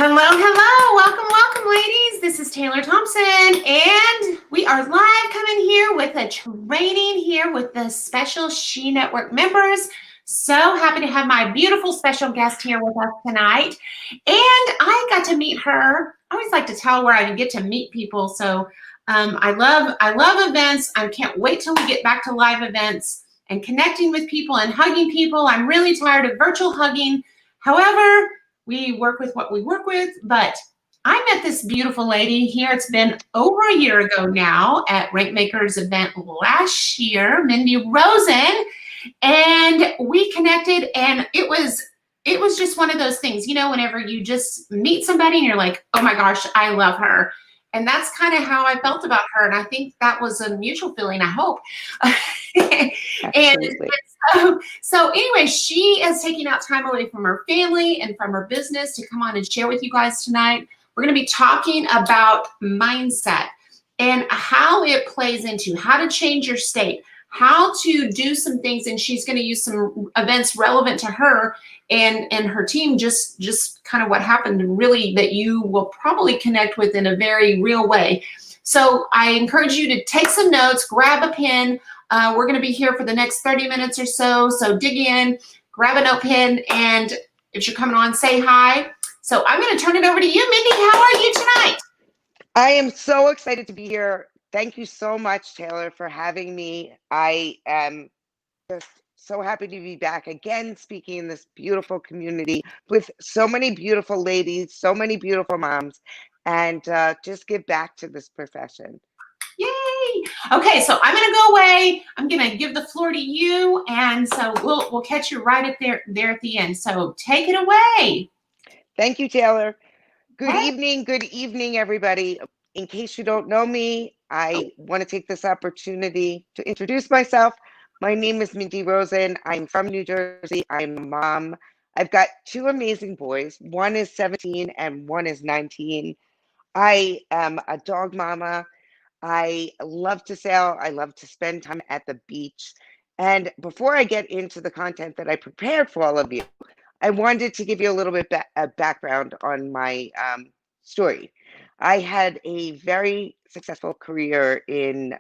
Hello, hello. Welcome, ladies. This is Taylor Thompson, and we are live coming here with a training here with the special She Network members. So happy to have my beautiful special guest here with us tonight. And I got to meet her. I always like to tell where I get to meet people. So I love events. I can't wait till we get back to live events and connecting with people and hugging people. I'm really tired of virtual hugging. However, we work with what we work with, but I met this beautiful lady here. It's been over a year ago now at Rankmaker's event last year, Mindee Rosen, and we connected, and it was just one of those things, whenever you just meet somebody and you're like, oh my gosh, I love her. And that's kind of how I felt about her. And I think that was a mutual feeling, I hope. and so anyway, she is taking out time away from her family and from her business to come on and share with you guys tonight. We're going to be talking about mindset and how it plays into how to change your state, how to do some things, and she's going to use some events relevant to her and her team, just kind of what happened, really, that you will probably connect with in a very real way. So I encourage you to take some notes, grab a pen. We're going to be here for the next 30 minutes or so. So dig in, grab a note pen, and if you're coming on, say hi. So I'm going to turn it over to you, Mindee. How are you tonight? I am so excited to be here. Thank you so much, Taylor, for having me. I am just so happy to be back again, speaking in this beautiful community with so many beautiful ladies, so many beautiful moms, and just give back to this profession. Yay! Okay, so I'm gonna go away. I'm gonna give the floor to you, and so we'll catch you right there at the end. So take it away. Thank you, Taylor. Okay. Good evening, everybody. In case you don't know me, I want to take this opportunity to introduce myself. My name is Mindee Rosen. I'm from New Jersey. I'm a mom. I've got two amazing boys. One is 17 and one is 19. I am a dog mama. I love to sail. I love to spend time at the beach. And before I get into the content that I prepared for all of you, I wanted to give you a little bit of background on my story. I had a very successful career in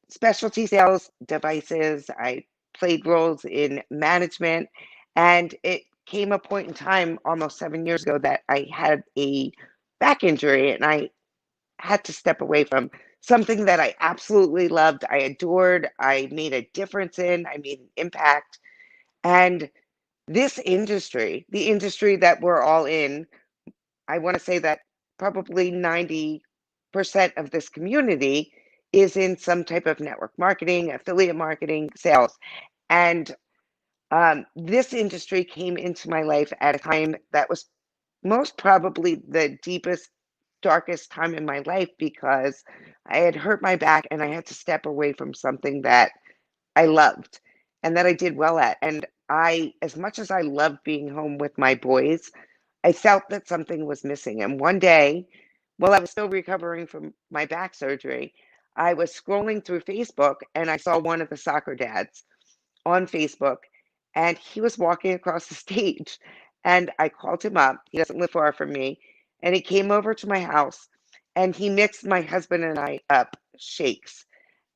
specialty sales devices. I played roles in management, and it came a point in time almost 7 years ago that I had a back injury, and I had to step away from something that I absolutely loved, I adored, I made a difference in, I made an impact. And this industry, the industry that we're all in, I want to say that probably 90% of this community is in some type of network marketing, affiliate marketing, sales. And this industry came into my life at a time that was most probably the deepest, darkest time in my life because I had hurt my back and I had to step away from something that I loved and that I did well at. And as much as I loved being home with my boys, I felt that something was missing. And one day, while I was still recovering from my back surgery, I was scrolling through Facebook and I saw one of the soccer dads on Facebook, and he was walking across the stage. And I called him up. He doesn't live far from me. And he came over to my house and he mixed my husband and I up shakes.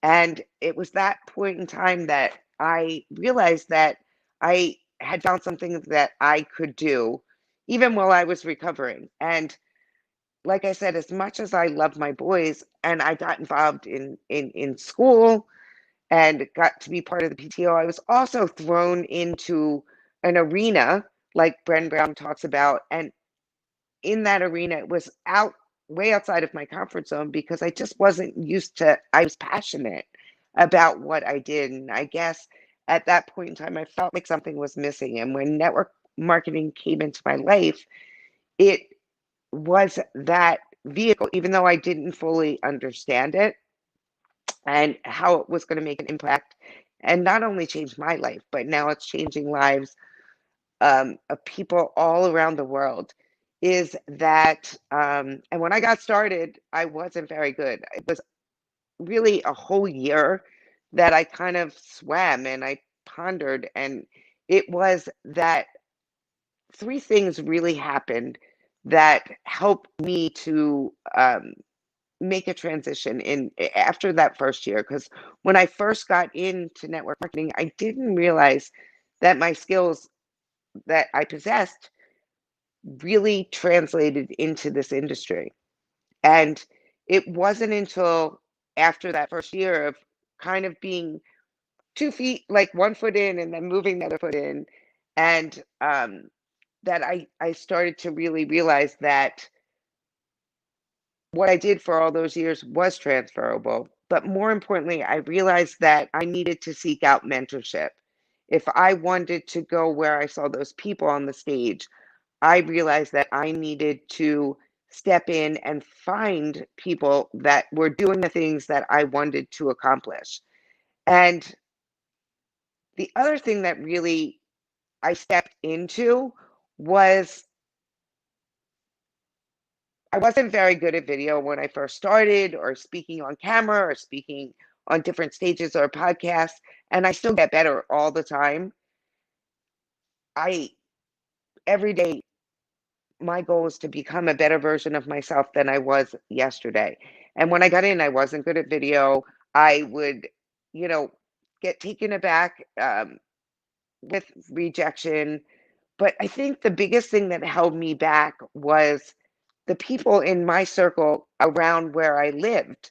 And it was that point in time that I realized that I had found something that I could do even while I was recovering. And like I said, as much as I love my boys and I got involved in school and got to be part of the PTO, I was also thrown into an arena like Bren Brown talks about. And in that arena, it was way outside of my comfort zone because I just wasn't used to, I was passionate about what I did. And I guess at that point in time, I felt like something was missing. And when network marketing came into my life, it was that vehicle, even though I didn't fully understand it and how it was going to make an impact and not only change my life, but now it's changing lives of people all around the world. Is that, and when I got started, I wasn't very good. It was really a whole year that I kind of swam and I pondered, and it was that three things really happened that helped me to make a transition in after that first year. Because when I first got into network marketing, I didn't realize that my skills that I possessed really translated into this industry. And it wasn't until after that first year of kind of being 2 feet, like 1 foot in and then moving the other foot in, and that I started to really realize that what I did for all those years was transferable. But more importantly, I realized that I needed to seek out mentorship. If I wanted to go where I saw those people on the stage, I realized that I needed to step in and find people that were doing the things that I wanted to accomplish. And the other thing that really I stepped into was I wasn't very good at video when I first started, or speaking on camera, or speaking on different stages or podcasts, and I still get better all the time. I every day my goal is to become a better version of myself than I was yesterday. And when I got in, I wasn't good at video. I would, you know, get taken aback with rejection. But I think the biggest thing that held me back was the people in my circle around where I lived.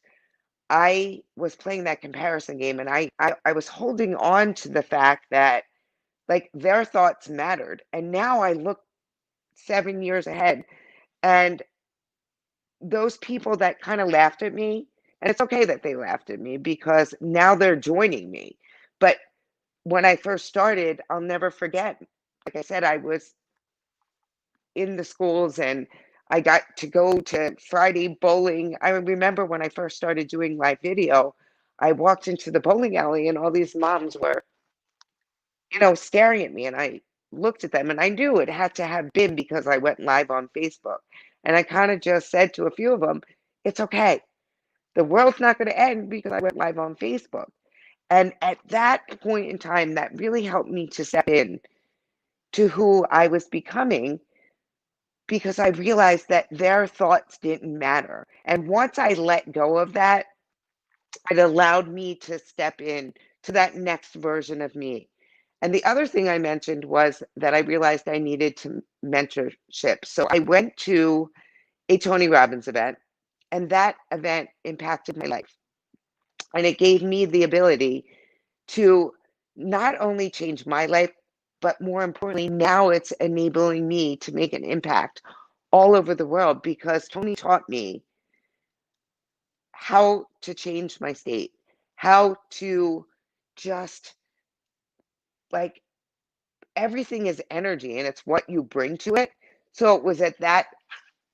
I was playing that comparison game, and I was holding on to the fact that like their thoughts mattered. And now I look 7 years ahead, and those people that kind of laughed at me, and it's okay that they laughed at me because now they're joining me. But when I first started, I'll never forget. Like I said, I was in the schools, and I got to go to Friday bowling. I remember when I first started doing live video, I walked into the bowling alley and all these moms were, staring at me, and I looked at them and I knew it had to have been because I went live on Facebook. And I kind of just said to a few of them, it's okay. The world's not going to end because I went live on Facebook. And at that point in time, that really helped me to step in to who I was becoming because I realized that their thoughts didn't matter. And once I let go of that, it allowed me to step in to that next version of me. And the other thing I mentioned was that I realized I needed to mentorship. So I went to a Tony Robbins event, and that event impacted my life. And it gave me the ability to not only change my life, but more importantly, now it's enabling me to make an impact all over the world because Tony taught me how to change my state, how to just like everything is energy and it's what you bring to it. So it was at that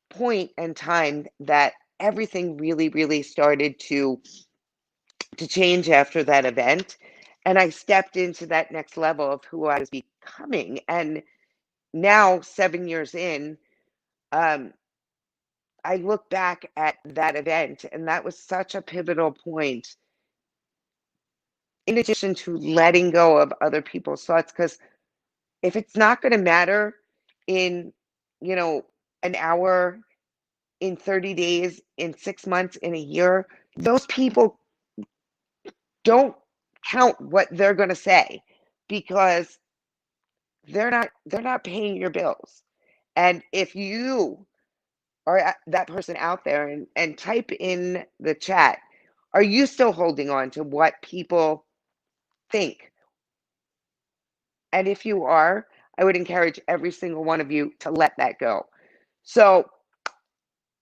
point in time that everything really, really started to change after that event. And I stepped into that next level of who I was becoming. And now, 7 years in, um, I look back at that event, and that was such a pivotal point, in addition to letting go of other people's thoughts. Because if it's not going to matter in, you know, an hour, in 30 days, in 6 months, in a year, those people don't count what they're going to say because they're not paying your bills. And if you are that person out there, and type in the chat, are you still holding on to what people think? And if you are, I would encourage every single one of you to let that go. So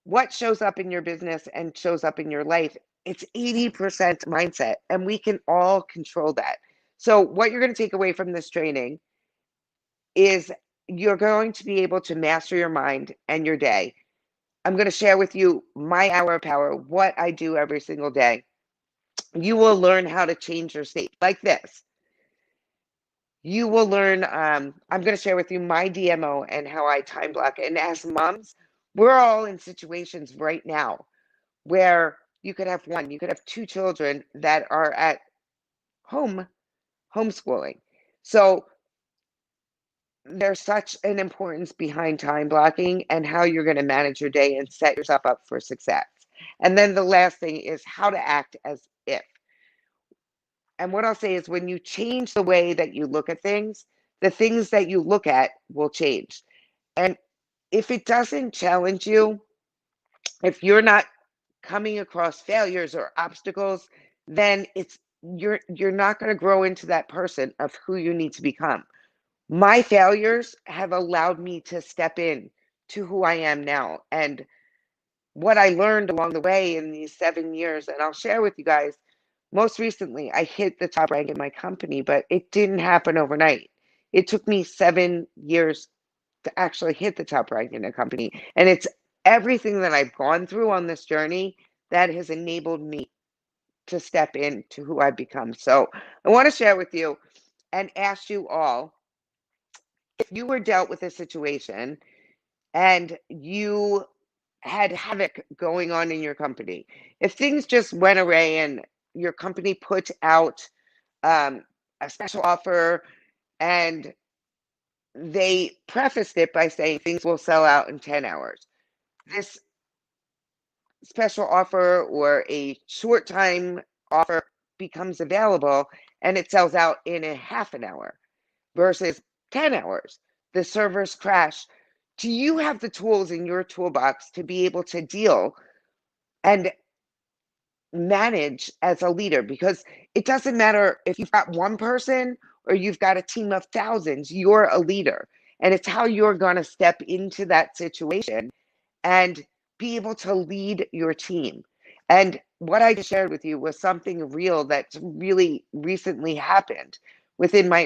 what shows up in your business and shows up in your life, it's 80% mindset, and we can all control that. So what you're going to take away from this training is you're going to be able to master your mind and your day. I'm going to share with you my hour of power, what I do every single day. You will learn how to change your state like this. You will learn, I'm going to share with you my DMO and how I time block. And as moms, we're all in situations right now where you could have one, you could have two children that are at home homeschooling. So there's such an importance behind time blocking and how you're going to manage your day and set yourself up for success. And then the last thing is how to act as if. And what I'll say is when you change the way that you look at things, the things that you look at will change. And if it doesn't challenge you, if you're not coming across failures or obstacles, then you're not going to grow into that person of who you need to become. My failures have allowed me to step in to who I am now. And what I learned along the way in these 7 years, and I'll share with you guys, most recently, I hit the top rank in my company, but it didn't happen overnight. It took me 7 years to actually hit the top rank in a company. And it's everything that I've gone through on this journey that has enabled me to step into who I've become. So I want to share with you and ask you all if you were dealt with a situation and you had havoc going on in your company, if things just went away and your company put out um, a special offer and they prefaced it by saying things will sell out in 10 hours. This special offer or a short time offer becomes available and it sells out in a half an hour versus 10 hours. The servers crash. Do you have the tools in your toolbox to be able to deal and manage as a leader? Because it doesn't matter if you've got one person or you've got a team of thousands, you're a leader. And it's how you're going to step into that situation and be able to lead your team. And what I just shared with you was something real that's really recently happened within my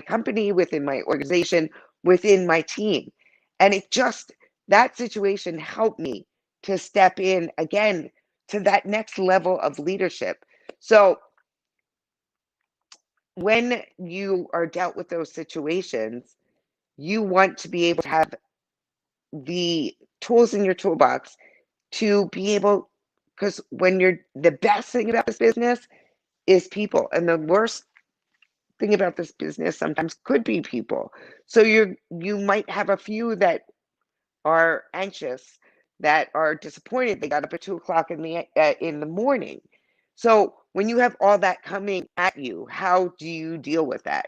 company, within my organization, within my team. And it just that situation helped me to step in again to that next level of leadership. So when you are dealt with those situations, you want to be able to have the tools in your toolbox to be able, because when you're the best thing about this business is people, and the worst thing about this business sometimes could be people. So you might have a few that are anxious, that are disappointed they got up at 2 o'clock in the morning. So when you have all that coming at you, how do you deal with that?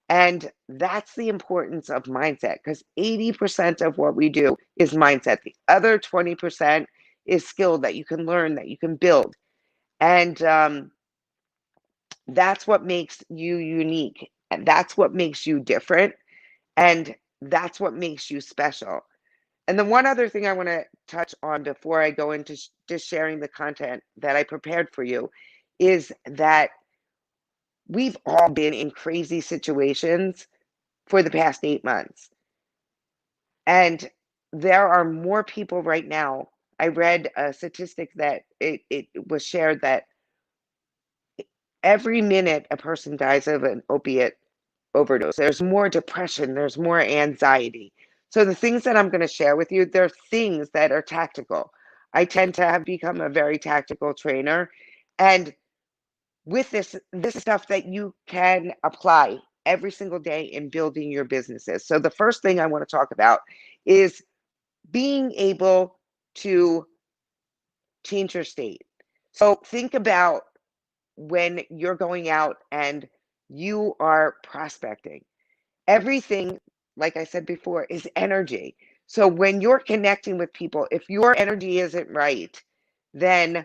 And that's the importance of mindset, because 80% of what we do is mindset. The other 20% is skill that you can learn, that you can build. And that's what makes you unique. And that's what makes you different. And that's what makes you special. And the one other thing I want to touch on before I go into just sharing the content that I prepared for you is that we've all been in crazy situations for the past 8 months. And there are more people right now. I read a statistic that it was shared that every minute a person dies of an opiate overdose. There's more depression, there's more anxiety. So the things that I'm going to share with you, they're things that are tactical. I tend to have become a very tactical trainer. And with this stuff that you can apply every single day in building your businesses. So the first thing I want to talk about is being able to change your state. So think about when you're going out and you are prospecting. Everything, like I said before, is energy. So when you're connecting with people, if your energy isn't right, then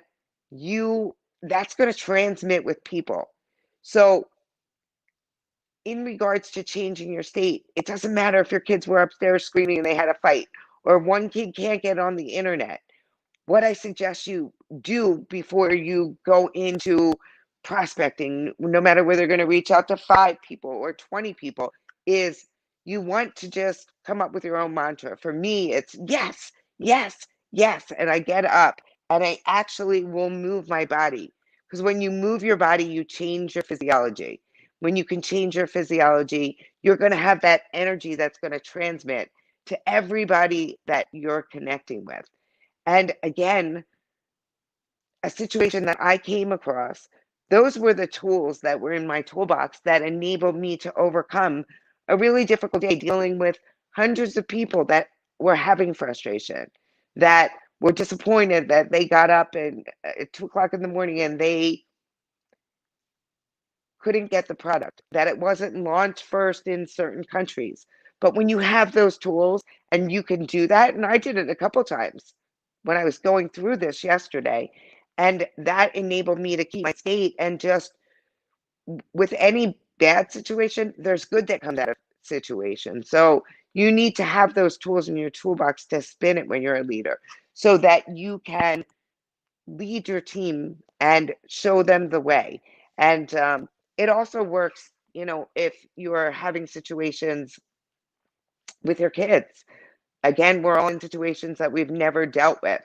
you that's going to transmit with people. So in regards to changing your state, it doesn't matter if your kids were upstairs screaming and they had a fight, or one kid can't get on the internet. What I suggest you do before you go into prospecting, no matter whether you're going to reach out to 5 people or 20 people, is you want to just come up with your own mantra. For me, it's yes, yes, yes. And I get up and I actually will move my body. Because when you move your body, you change your physiology. When you can change your physiology, you're going to have that energy that's going to transmit to everybody that you're connecting with. And again, a situation that I came across, those were the tools that were in my toolbox that enabled me to overcome a really difficult day dealing with hundreds of people that were having frustration, that were disappointed that they got up and at 2 o'clock in the morning and they couldn't get the product, that it wasn't launched first in certain countries. But when you have those tools and you can do that, and I did it a couple times when I was going through this yesterday, and that enabled me to keep my state and just with any bad situation, there's good that comes out of situation. So you need to have those tools in your toolbox to spin it when you're a leader so that you can lead your team and show them the way. And it also works, if you're having situations with your kids. Again, we're all in situations that we've never dealt with.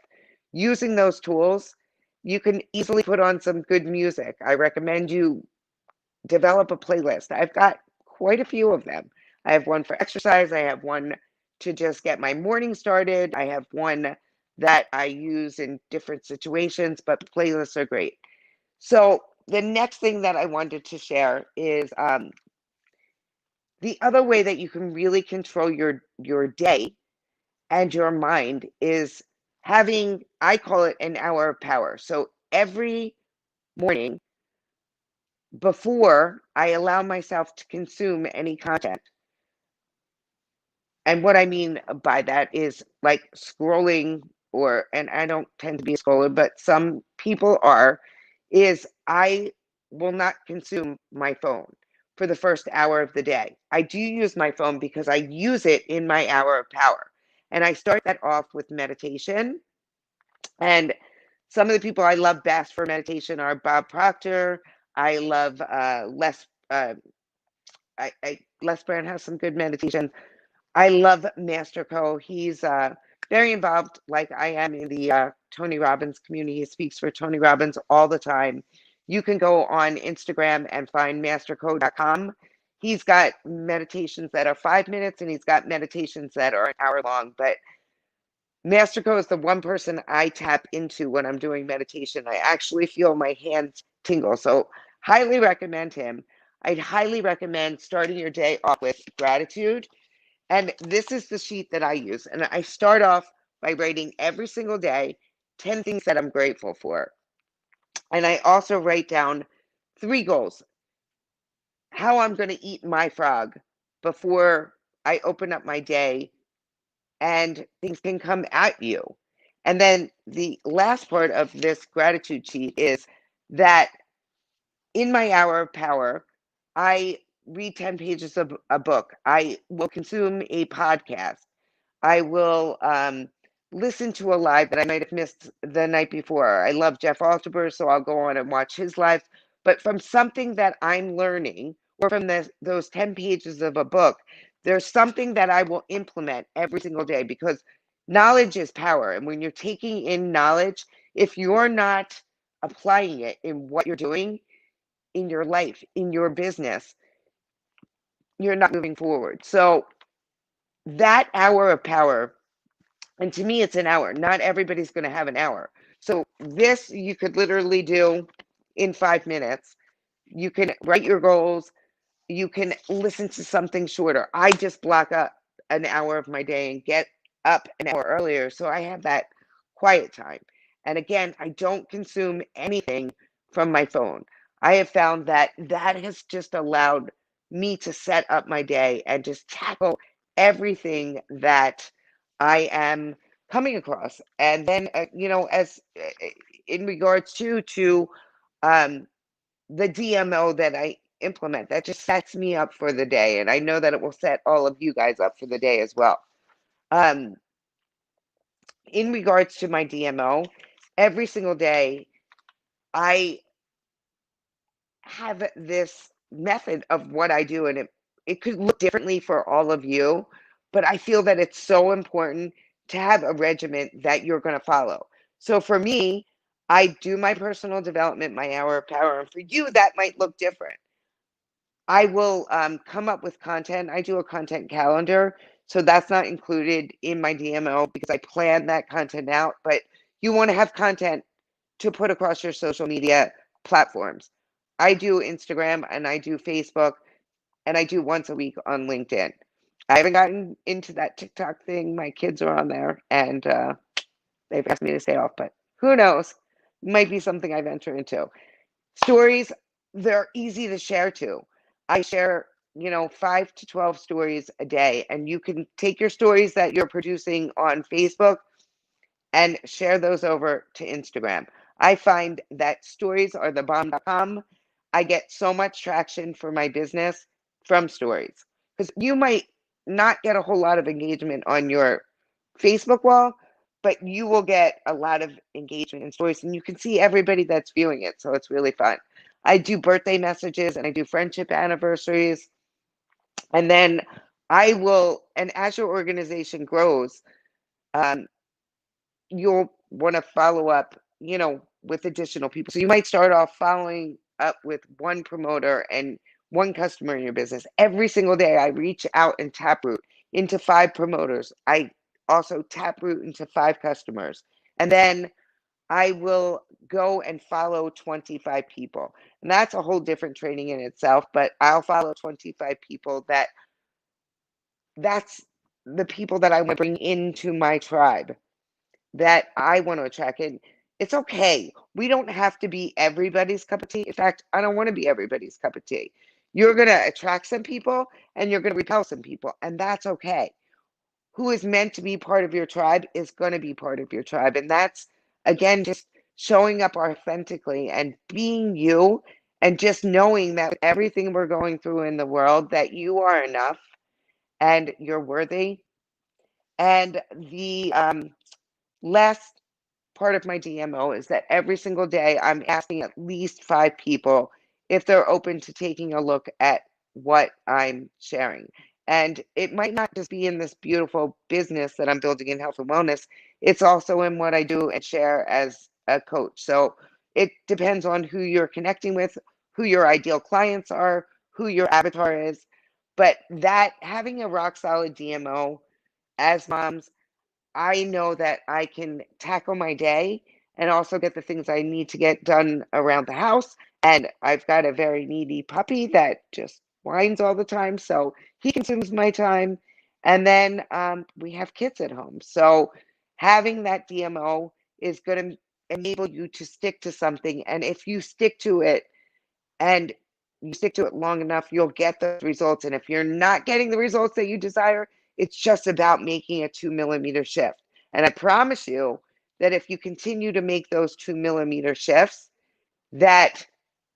Using those tools, you can easily put on some good music. I recommend you develop a playlist. I've got quite a few of them. I have one for exercise. I have one to just get my morning started. I have one that I use in different situations, but playlists are great. So the next thing that I wanted to share is the other way that you can really control your day and your mind is having, I call it an hour of power. So every morning before I allow myself to consume any content, and what I mean by that is like scrolling, and I don't tend to be a scroller, but some people are, is I will not consume my phone for the first hour of the day. I do use my phone because I use it in my hour of power. And I start that off with meditation. And some of the people I love best for meditation are Bob Proctor. I love Les Brown has some good meditation. I love Master Co. He's very involved, like I am, in the Tony Robbins community. He speaks for Tony Robbins all the time. You can go on Instagram and find masterco.com. He's got meditations that are 5 minutes and he's got meditations that are an hour long. But Masterco is the one person I tap into when I'm doing meditation. I actually feel my hands tingle. So, highly recommend him. I'd highly recommend starting your day off with gratitude, and this is the sheet that I use. And I start off by writing every single day 10 things that I'm grateful for. And I also write down 3 goals: how I'm going to eat my frog before I open up my day, and things can come at you. And then the last part of this gratitude sheet is that in my hour of power, I read 10 pages of a book. I will consume a podcast. I will listen to a live that I might have missed the night before. I love Jeff Alteber, so I'll go on and watch his lives. But from something that I'm learning, or from those 10 pages of a book, there's something that I will implement every single day because knowledge is power. And when you're taking in knowledge, if you're not applying it in what you're doing in your life, in your business, you're not moving forward. So that hour of power, and to me, it's an hour. Not everybody's going to have an hour. So this you could literally do in 5 minutes. You can write your goals. You can listen to something shorter. I just block up an hour of my day and get up an hour earlier. So I have that quiet time. And again, I don't consume anything from my phone. I have found that that has just allowed me to set up my day and just tackle everything that I am coming across. And then, as in regards to um, the DMO that I implement, that just sets me up for the day. And I know that it will set all of you guys up for the day as well. Um, in regards to my DMO, every single day, I have this method of what I do, and it could look differently for all of you, but I feel that it's so important to have a regimen that you're going to follow. So for me, I do my personal development, my hour of power, and for you, that might look different. I will come up with content. I do a content calendar, so that's not included in my DMO because I plan that content out. But you want to have content to put across your social media platforms. I do Instagram and I do Facebook. and I do once a week on LinkedIn. I haven't gotten into that TikTok thing. My kids are on there, and they've asked me to stay off, but who knows? Might be something I venture into. Stories, they're easy to share too. I share, 5 to 12 stories a day, and you can take your stories that you're producing on Facebook and share those over to Instagram. I find that stories are the bomb.com. I get so much traction for my business from stories because you might not get a whole lot of engagement on your Facebook wall, but you will get a lot of engagement in stories and you can see everybody that's viewing it. So it's really fun. I do birthday messages and I do friendship anniversaries. And then I will, and as your organization grows, um, you'll want to follow up, with additional people. So you might start off following up with one promoter and one customer in your business. Every single day, I reach out and taproot into 5 promoters. I also taproot into 5 customers. And then I will go and follow 25 people. And that's a whole different training in itself, but I'll follow 25 people that's the people that I want to bring into my tribe that I want to attract. And it's okay. We don't have to be everybody's cup of tea. In fact, I don't want to be everybody's cup of tea. You're going to attract some people and you're going to repel some people, and that's okay. Who is meant to be part of your tribe is going to be part of your tribe. And that's, again, just showing up authentically and being you and just knowing that with everything we're going through in the world, that you are enough and you're worthy. And the last part of my DMO is that every single day I'm asking at least 5 people if they're open to taking a look at what I'm sharing. And it might not just be in this beautiful business that I'm building in health and wellness, it's also in what I do and share as a coach. So it depends on who you're connecting with, who your ideal clients are, who your avatar is. But that having a rock solid DMO as moms, I know that I can tackle my day and also get the things I need to get done around the house. And I've got a very needy puppy that just whines all the time. So he consumes my time. And then we have kids at home. So having that DMO is going to enable you to stick to something. And if you stick to it, and you stick to it long enough, you'll get those results. And if you're not getting the results that you desire, it's just about making a 2 millimeter shift. And I promise you that if you continue to make those 2 millimeter shifts, that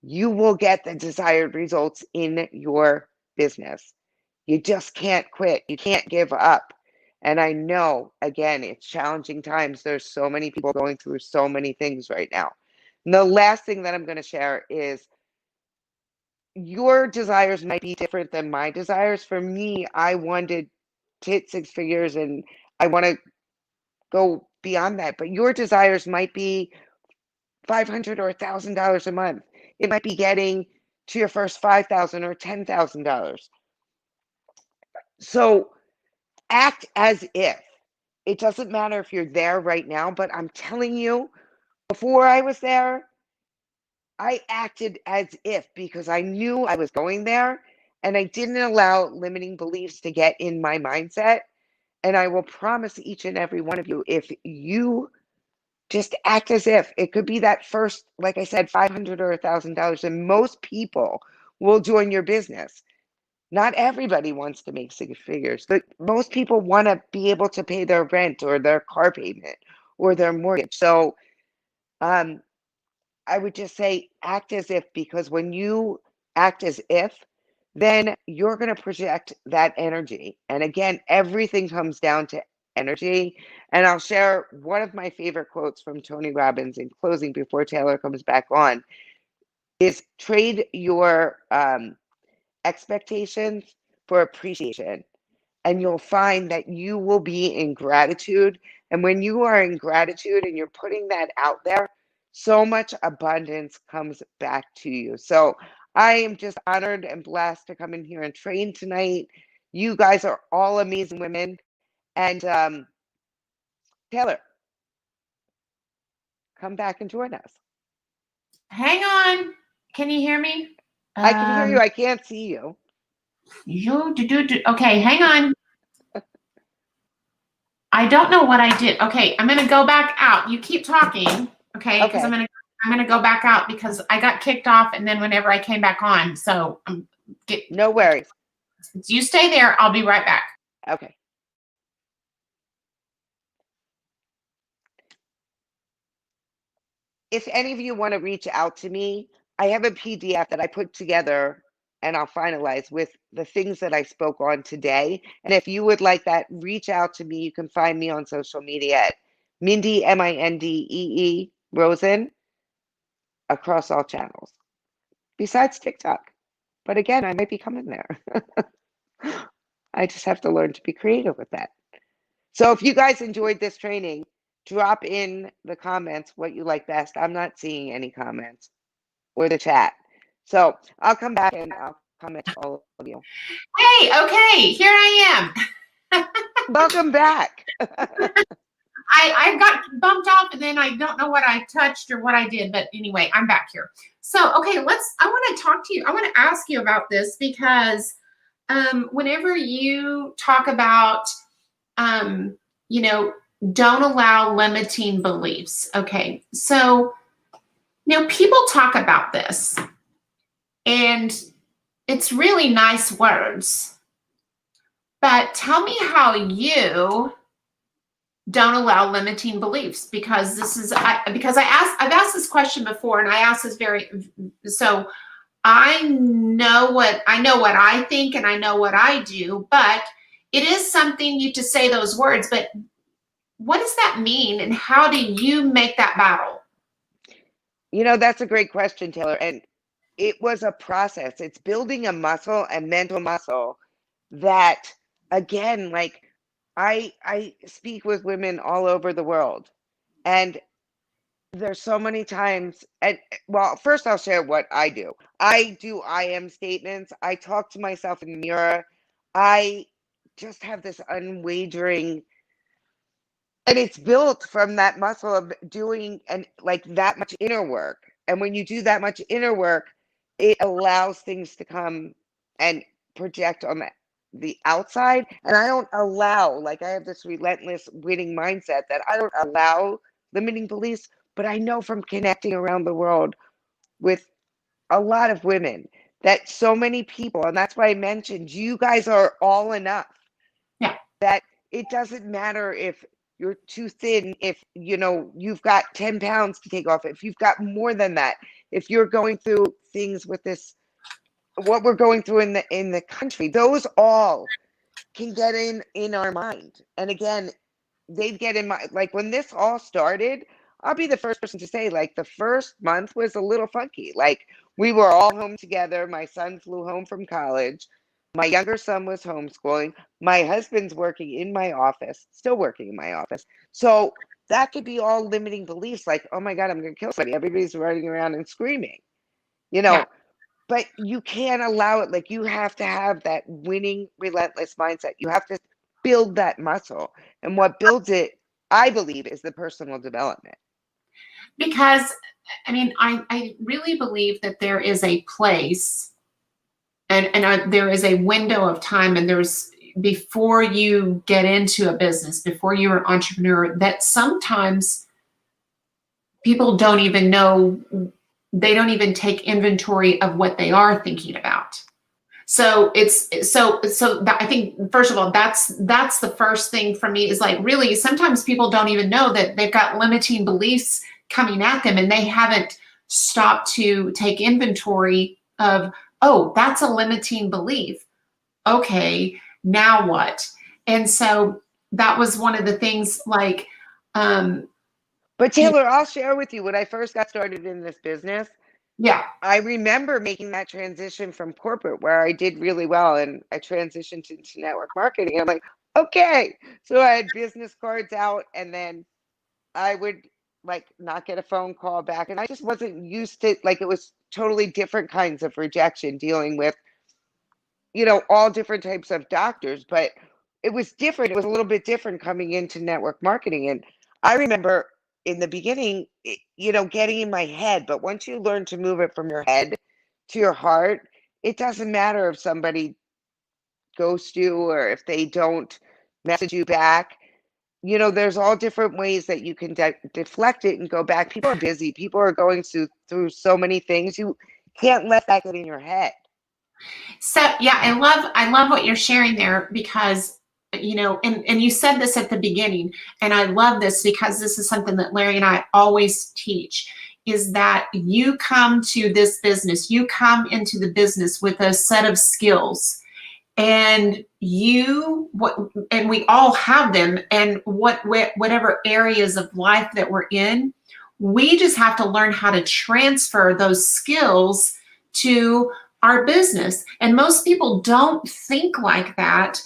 you will get the desired results in your business. You just can't quit. You can't give up. And I know, again, it's challenging times. There's so many people going through so many things right now. And the last thing that I'm going to share is your desires might be different than my desires. For me, I wanted to hit 6 figures and I want to go beyond that. But your desires might be 500 or $1,000 a month. It might be getting to your first 5,000 or $10,000. So act as if. It doesn't matter if you're there right now, but I'm telling you, before I was there, I acted as if because I knew I was going there and I didn't allow limiting beliefs to get in my mindset. And I will promise each and every one of you, if you just act as if, it could be that first, like I said, 500 or $1,000, and most people will join your business. Not everybody wants to make 6 figures, but most people want to be able to pay their rent or their car payment or their mortgage. So, um, I would just say act as if, because when you act as if, then you're going to project that energy. And again, everything comes down to energy. And I'll share one of my favorite quotes from Tony Robbins in closing before Taylor comes back on is trade your expectations for appreciation, and you'll find that you will be in gratitude. And when you are in gratitude and you're putting that out there, so much abundance comes back to you. So I am just honored and blessed to come in here and train tonight. You guys are all amazing women. And Taylor, come back and join us. Hang on. Can you hear me? I can hear you. I can't see you. Okay, hang on. I don't know what I did. Okay, I'm gonna go back out. You keep talking, okay? Because Okay. I'm gonna go back out because I got kicked off, and then whenever I came back on, so No worries. you stay there. I'll be right back. Okay. If any of you want to reach out to me, I have a PDF that I put together and I'll finalize with the things that I spoke on today. And if you would like that, reach out to me. You can find me on social media at Mindee, Mindee, Rosen, across all channels, besides TikTok. But again, I might be coming there. I just have to learn to be creative with that. So if you guys enjoyed this training, drop in the comments what you like best. I'm not seeing any comments or the chat. So I'll come back and I'll comment to all of you. Hey, okay, here I am. Welcome back. I got bumped off and then I don't know what I touched or what I did, but anyway, I'm back here. So, okay, I want to talk to you. I want to ask you about this because whenever you talk about, um, you know, don't allow limiting beliefs. Okay, so, people talk about this and it's really nice words, but tell me how you don't allow limiting beliefs because I've asked this question before and I asked this so I know what I think and I know what I do, but it is something you to say those words, but what does that mean and how do you make that battle? That's a great question, Taylor. And it was a process. It's building a muscle, a mental muscle that, again, like I speak with women all over the world. And there's so many times, and well, first I'll share what I do. I do I am statements. I talk to myself in the mirror. I just have this unwavering, and it's built from that muscle of doing and like that much inner work. And when you do that much inner work, it allows things to come and project on the outside. And I don't allow, like, I have this relentless winning mindset that I don't allow limiting beliefs, but I know from connecting around the world with a lot of women that so many people, and that's why I mentioned you guys are all enough, Yeah. that it doesn't matter if you're too thin, if you've got 10 pounds to take off, if you've got more than that, if you're going through things with this, what we're going through in the country, those all can get in our mind. And again, they'd get in my, like, when this all started, I'll be the first person to say, like, the first month was a little funky. Like, we were all home together. My son flew home from college. My younger son was homeschooling. My husband's working in my office, still working in my office. So that could be all limiting beliefs, like, oh my God, I'm going to kill somebody. Everybody's running around and screaming, you Yeah. know. But you can't allow it. Like, you have to have that winning, relentless mindset. You have to build that muscle. And what builds it, I believe, is the personal development. Because I really believe that there is a place and there is a window of time and there's before you get into a business, before you're an entrepreneur, that sometimes people don't even know, they don't even take inventory of what they are thinking about. So I think first of all, that's the first thing for me is like really sometimes people don't even know that they've got limiting beliefs coming at them and they haven't stopped to take inventory of, oh, that's a limiting belief. Okay, now what? And so that was one of the things like, But Taylor, I'll share with you when I first got started in this business. yeah, I remember making that transition from corporate where I did really well and I transitioned into network marketing. I'm like, okay. So I had business cards out and then I would like not get a phone call back. And I just wasn't used to, like, it was totally different kinds of rejection dealing with, all different types of doctors, but it was different. It was a little bit different coming into network marketing. And I remember in the beginning, getting in my head, but once you learn to move it from your head to your heart, it doesn't matter if somebody ghost you or if they don't message you back, there's all different ways that you can deflect it and go back. People are busy. People are going through so many things. You can't let that get in your head. So yeah, I love what you're sharing there because and you said this at the beginning, and I love this because this is something that Larry and I always teach, is that you come to this business, you come into the business with a set of skills, and we all have them, and whatever areas of life that we're in, we just have to learn how to transfer those skills to our business. And most people don't think like that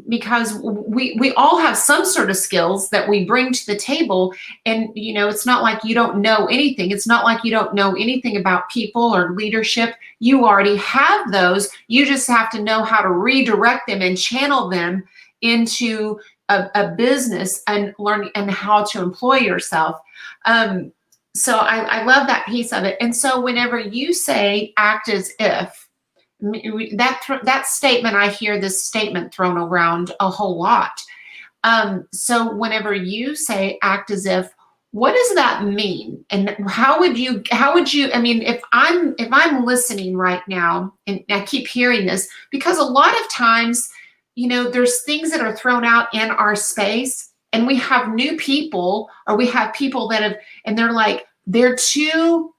because we all have some sort of skills that we bring to the table. And it's not like you don't know anything. It's not like you don't know anything about people or leadership. You already have those. You just have to know how to redirect them and channel them into a business and learn and how to employ yourself. So I love that piece of it. And so whenever you say act as if, that statement, I hear this statement thrown around a whole lot. So whenever you say act as if, what does that mean? And how would you, I mean, if I'm listening right now, and I keep hearing this, because a lot of times, there's things that are thrown out in our space, and we have new people, or we have people that have, and they're like, they're too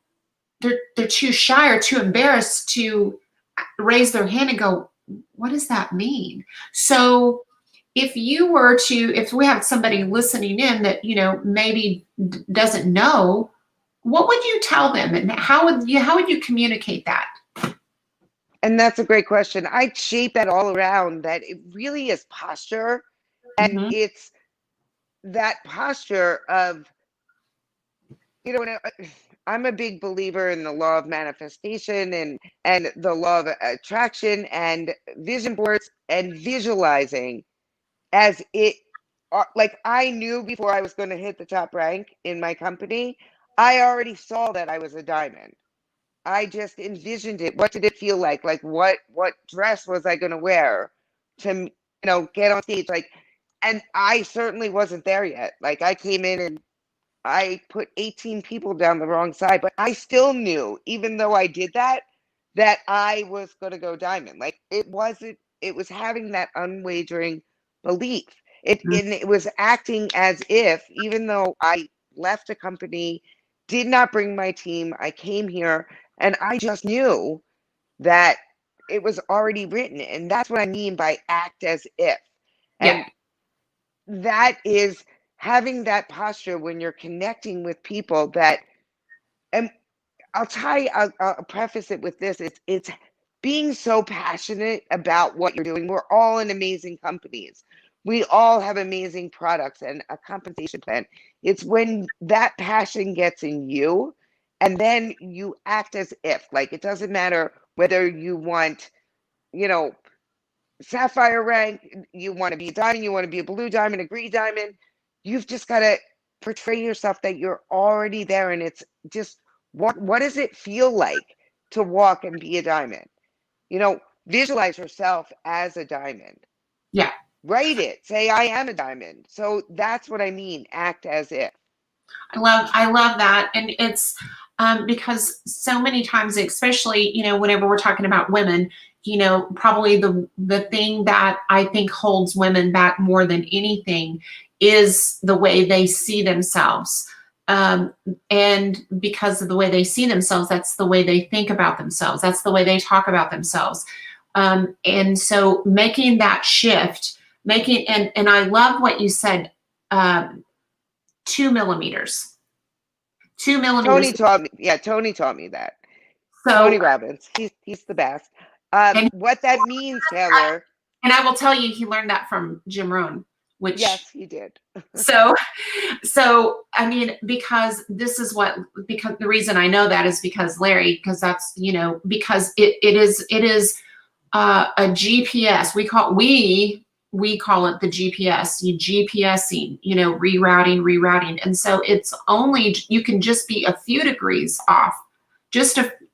shy or too embarrassed to raise their hand and go, what does that mean? So if we have somebody listening in that, maybe doesn't know, what would you tell them, and how would you communicate that? And that's a great question. I'd shape that all around, that it really is posture. And Mm-hmm. it's that posture of, I'm a big believer in the law of manifestation and the law of attraction and vision boards and visualizing as it, like I knew before I was going to hit the top rank in my company, I already saw that I was a diamond. I just envisioned it. What did it feel like? Like what dress was I going to wear to, get on stage? Like, and I certainly wasn't there yet. Like I came in and I put 18 people down the wrong side, but I still knew, even though I did that I was going to go diamond. Like it was having that unwavering belief. It was acting as if, even though I left a company, did not bring my team, I came here and I just knew that it was already written. And that's what I mean by act as if. Yeah. And that is having that posture when you're connecting with people that, and I'll preface it with this. It's being so passionate about what you're doing. We're all in amazing companies. We all have amazing products and a compensation plan. It's when that passion gets in you and then you act as if, like, it doesn't matter whether you want, sapphire rank, you want to be a diamond, you want to be a blue diamond, a green diamond. You've just got to portray yourself that you're already there. And it's just, what does it feel like to walk and be a diamond? Visualize yourself as a diamond. Yeah. Write it. Say, I am a diamond. So that's what I mean. Act as if. I love that. And it's because so many times, especially, whenever we're talking about women, probably the thing that I think holds women back more than anything is the way they see themselves. And because of the way they see themselves, that's the way they think about themselves. That's the way they talk about themselves. And so making that shift, and I love what you said, 2 millimeters. 2 millimeters. Tony taught me that. So, Tony Robbins, he's the best. What that means, Taylor. And I will tell you, he learned that from Jim Rohn, which. Yes, he did. So I mean, because the reason I know that is because Larry, because that's, because it is a GPS. We call it the GPS, GPSing, rerouting. And so it's only, you can just be a few degrees off,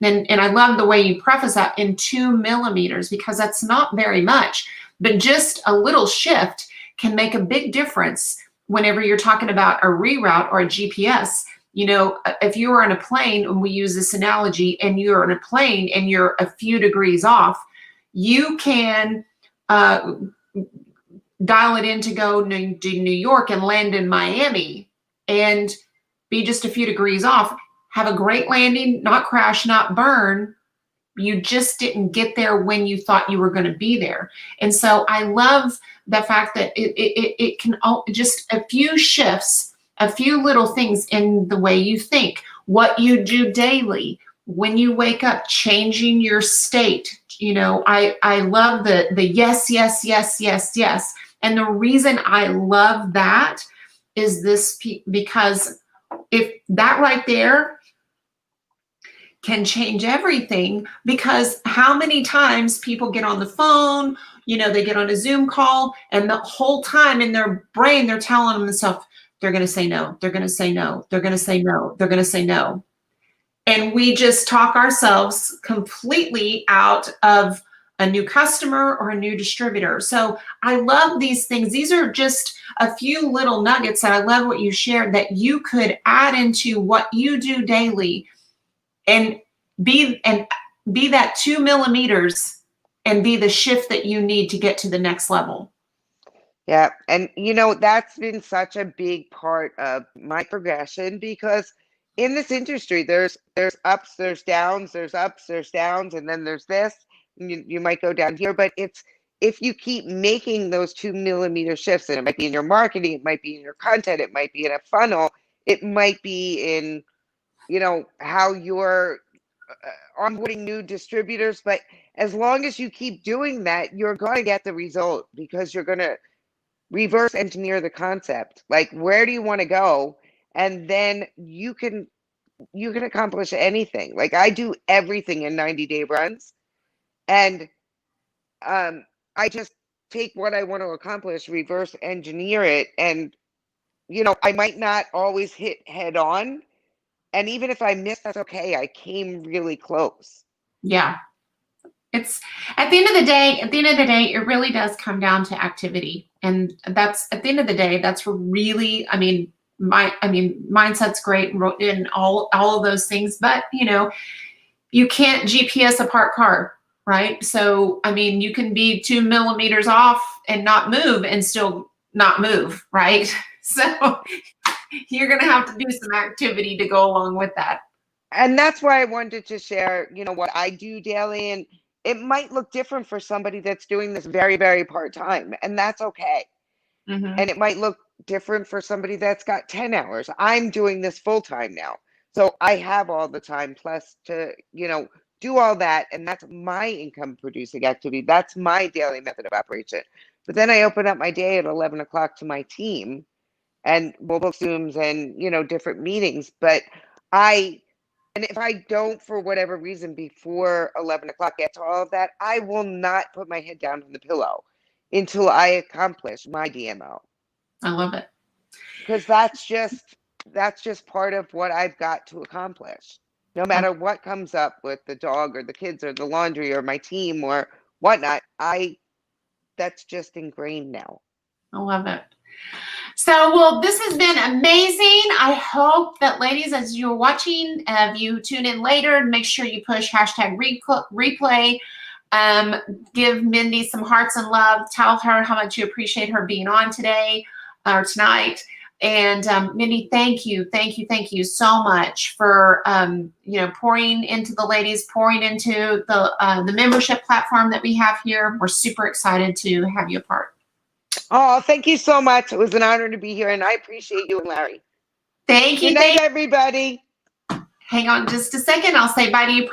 and I love the way you preface that in 2 millimeters, because that's not very much. But just a little shift can make a big difference whenever you're talking about a reroute or a GPS. You know, if you were on a plane, and we use this analogy, and you're on a plane and you're a few degrees off, you can dial it in to go to New York and land in Miami and be just a few degrees off, have a great landing, not crash, not burn. You just didn't get there when you thought you were going to be there. And so I love the fact that it can just a few shifts, a few little things in the way you think, what you do daily, when you wake up, changing your state. You know, I love the yes, yes, yes, yes, yes. And the reason I love that is this, because if that right there can change everything, because how many times people get on the phone, you know, they get on a Zoom call, and the whole time in their brain, they're telling themselves, they're going to say no, they're going to say no, they're going to say no, they're going to say no. And we just talk ourselves completely out of a new customer or a new distributor. So I love these things. These are just a few little nuggets that I love what you shared, that you could add into what you do daily and be that 2 millimeters and be the shift that you need to get to the next level. Yeah, and you know, that's been such a big part of my progression, because in this industry there's ups, there's downs, there's ups, there's downs, and then there's this. And you might go down here, but it's if you keep making those 2 millimeter shifts, and it might be in your marketing, it might be in your content, it might be in a funnel, it might be in, you know, how you're onboarding new distributors, but as long as you keep doing that, you're going to get the result, because you're going to reverse engineer the concept. Like, where do you want to go? And then you can accomplish anything. Like, I do everything in 90-day runs, and I just take what I want to accomplish, reverse engineer it, and you know, I might not always hit head on, and even if I miss, that's okay. I came really close. Yeah. It's at the end of the day, it really does come down to activity. And that's at the end of the day, that's really, mindset's great and all of those things, but you know, you can't GPS a parked car, right? So, I mean, you can be 2 millimeters off and not move and still not move, right? So you're going to have to do some activity to go along with that. And that's why I wanted to share, you know, what I do daily. And it might look different for somebody that's doing this very, very part-time, and that's okay. Mm-hmm. And it might look different for somebody that's got 10 hours. I'm doing this full-time now. So I have all the time plus to, you know, do all that. And that's my income producing activity. That's my daily method of operation. But then I open up my day at 11 o'clock to my team, and we'll book Zooms and, you know, different meetings. But and if I don't, for whatever reason, before 11 o'clock get to all of that, I will not put my head down on the pillow until I accomplish my DMO. I love it. Because that's just part of what I've got to accomplish. No matter what comes up with the dog or the kids or the laundry or my team or whatnot, that's just ingrained now. I love it. So, well, this has been amazing. I hope that, ladies, as you're watching, you tune in later and make sure you push hashtag replay. Give Mindee some hearts and love. Tell her how much you appreciate her being on today or tonight. And Mindee, thank you so much for pouring into the ladies, pouring into the membership platform that we have here. We're super excited to have you a part. Oh, thank you so much. It was an honor to be here, and I appreciate you and Larry. Thank you. Good night, everybody. Hang on just a second. I'll say bye to you privately.